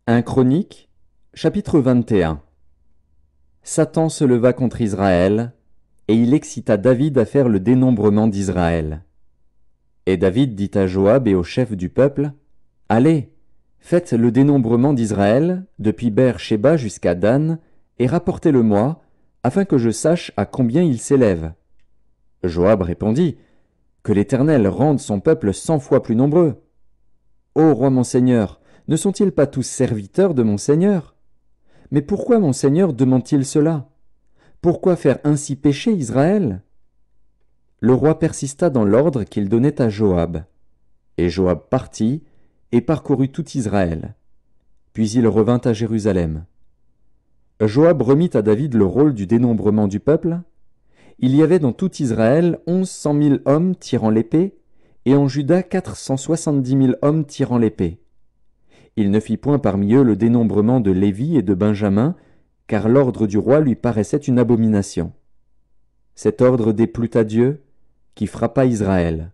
1 Chronique, chapitre 21. Satan se leva contre Israël, et il excita David à faire le dénombrement d'Israël. Et David dit à Joab et aux chefs du peuple, « Allez, faites le dénombrement d'Israël, depuis Beër-Shéba jusqu'à Dan, et rapportez-le-moi, afin que je sache à combien il s'élève. » Joab répondit, « Que l'Éternel rende son peuple 100 fois plus nombreux. » « Ô roi mon seigneur, ne sont-ils pas tous serviteurs de mon seigneur? Mais pourquoi mon seigneur demande-t-il cela? Pourquoi faire ainsi pécher Israël? » Le roi persista dans l'ordre qu'il donnait à Joab. Et Joab partit et parcourut tout Israël. Puis il revint à Jérusalem. Joab remit à David le rôle du dénombrement du peuple. Il y avait dans tout Israël 100 000 hommes tirant l'épée, et en Juda 470 000 hommes tirant l'épée. Il ne fit point parmi eux le dénombrement de Lévi et de Benjamin, car l'ordre du roi lui paraissait une abomination. Cet ordre déplut à Dieu, qui frappa Israël.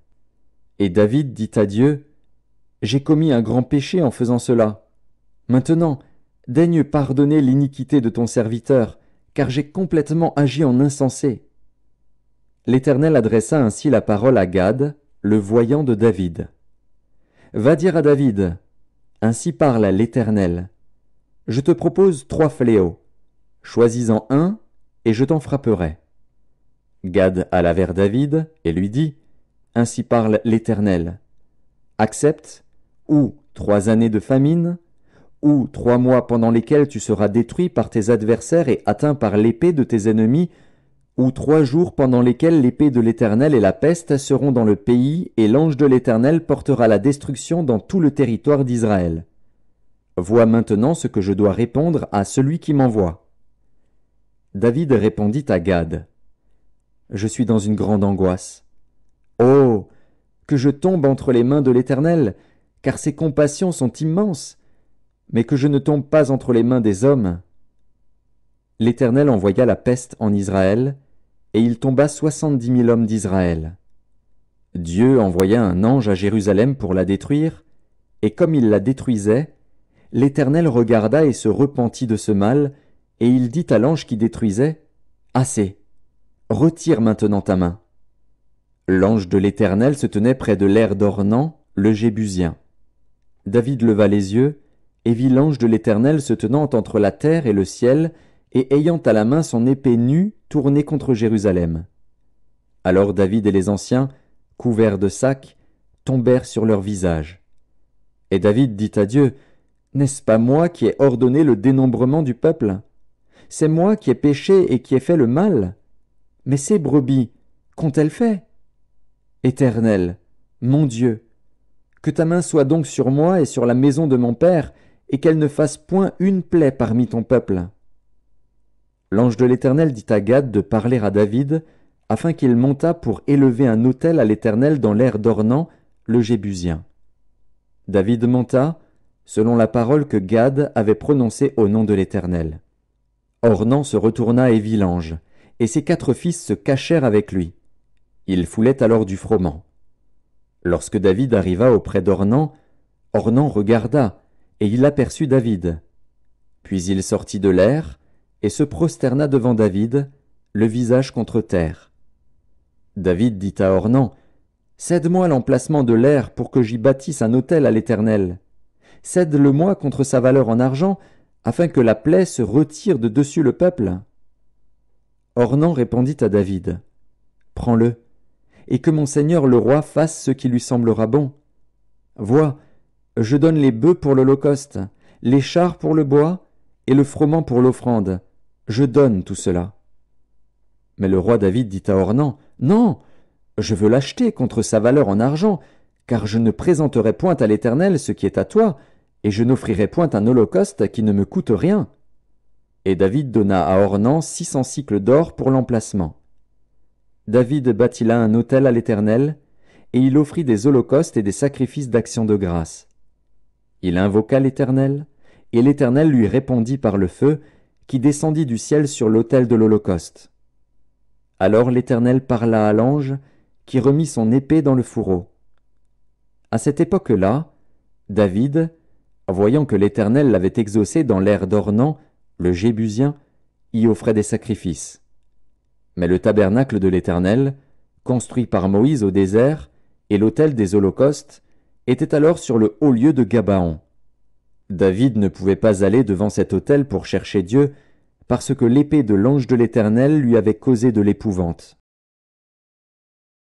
Et David dit à Dieu, « J'ai commis un grand péché en faisant cela. Maintenant, daigne pardonner l'iniquité de ton serviteur, car j'ai complètement agi en insensé. » L'Éternel adressa ainsi la parole à Gad, le voyant de David. « Va dire à David, ainsi parle l'Éternel. Je te propose 3 fléaux. Choisis-en un, et je t'en frapperai. » Gad alla vers David et lui dit, « Ainsi parle l'Éternel. Accepte, ou 3 années de famine, ou 3 mois pendant lesquels tu seras détruit par tes adversaires et atteint par l'épée de tes ennemis, ou 3 jours pendant lesquels l'épée de l'Éternel et la peste seront dans le pays, et l'ange de l'Éternel portera la destruction dans tout le territoire d'Israël. Vois maintenant ce que je dois répondre à celui qui m'envoie. » David répondit à Gad, « Je suis dans une grande angoisse. Oh, que je tombe entre les mains de l'Éternel, car ses compassions sont immenses, mais que je ne tombe pas entre les mains des hommes. » L'Éternel envoya la peste en Israël, et il tomba 70 000 hommes d'Israël. Dieu envoya un ange à Jérusalem pour la détruire, et comme il la détruisait, l'Éternel regarda et se repentit de ce mal, et il dit à l'ange qui détruisait, « Assez, retire maintenant ta main. » L'ange de l'Éternel se tenait près de l'aire d'Ornan, le Jébusien. David leva les yeux, et vit l'ange de l'Éternel se tenant entre la terre et le ciel, et ayant à la main son épée nue tournée contre Jérusalem. Alors David et les anciens, couverts de sacs, tombèrent sur leur visage. Et David dit à Dieu, « N'est-ce pas moi qui ai ordonné le dénombrement du peuple? C'est moi qui ai péché et qui ai fait le mal. Mais ces brebis, qu'ont-elles fait? Éternel, mon Dieu, que ta main soit donc sur moi et sur la maison de mon père, et qu'elle ne fasse point une plaie parmi ton peuple. » L'ange de l'Éternel dit à Gad de parler à David, afin qu'il montât pour élever un autel à l'Éternel dans l'aire d'Ornan, le Jébusien. David monta, selon la parole que Gad avait prononcée au nom de l'Éternel. Ornan se retourna et vit l'ange, et ses 4 fils se cachèrent avec lui. Il foulait alors du froment. Lorsque David arriva auprès d'Ornan, Ornan regarda, et il aperçut David. Puis il sortit de l'aire, et se prosterna devant David, le visage contre terre. David dit à Ornan, « Cède-moi l'emplacement de l'aire pour que j'y bâtisse un autel à l'Éternel. Cède-le-moi contre sa valeur en argent, afin que la plaie se retire de dessus le peuple. » Ornan répondit à David, « Prends-le, et que mon seigneur le roi fasse ce qui lui semblera bon. Vois, je donne les bœufs pour l'holocauste, les chars pour le bois, et le froment pour l'offrande. Je donne tout cela. » Mais le roi David dit à Ornan, « Non, je veux l'acheter contre sa valeur en argent, car je ne présenterai point à l'Éternel ce qui est à toi, et je n'offrirai point un holocauste qui ne me coûte rien. » Et David donna à Ornan 600 sicles d'or pour l'emplacement. David bâtit là un autel à l'Éternel, et il offrit des holocaustes et des sacrifices d'action de grâce. Il invoqua l'Éternel, et l'Éternel lui répondit par le feu, qui descendit du ciel sur l'autel de l'holocauste. Alors l'Éternel parla à l'ange, qui remit son épée dans le fourreau. À cette époque-là, David, voyant que l'Éternel l'avait exaucé dans l'aire d'Ornan, le Jébusien, y offrait des sacrifices. Mais le tabernacle de l'Éternel, construit par Moïse au désert, et l'autel des holocaustes, étaient alors sur le haut lieu de Gabaon. David ne pouvait pas aller devant cet autel pour chercher Dieu, parce que l'épée de l'ange de l'Éternel lui avait causé de l'épouvante.